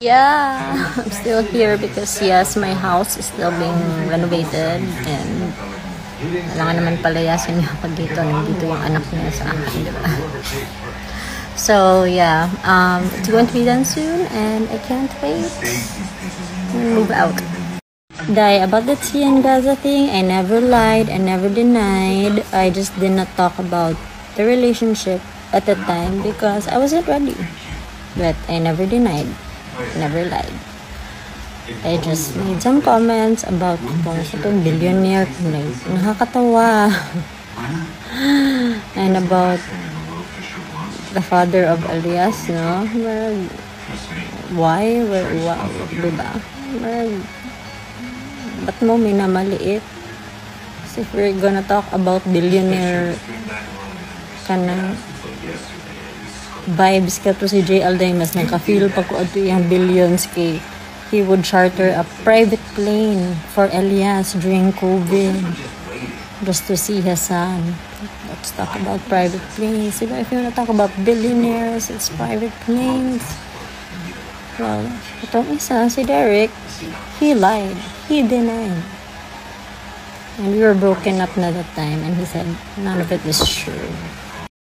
Yeah, I'm still here because yes, my house is still being renovated and kailangan naman palayasin niya pag dito nandito yung anak niya sa akin, diba? So yeah, it's going to be done soon and I can't wait to move out. About the Tia and Gaza thing, I never lied, I never denied. I just did not talk about the relationship at the time because I wasn't ready. But I never denied, never lied. I just made some comments about kung sa itong billionaire, like, nakakatawa. And about the father of Elias, no? Why? Diba? Ba't mo minamaliit? Kasi if we're gonna talk about billionaire ka na vibes ka to si J. Aldamas, nagka-feel pa ko ato yung billions kay he would charter a private plane for Elias during COVID just to see his son. Let's talk about private planes. If you want to talk about billionaires, it's private planes. Well, itong isa, si Derek, he lied. He denied. And we were broken up na that time and he said none of it was true.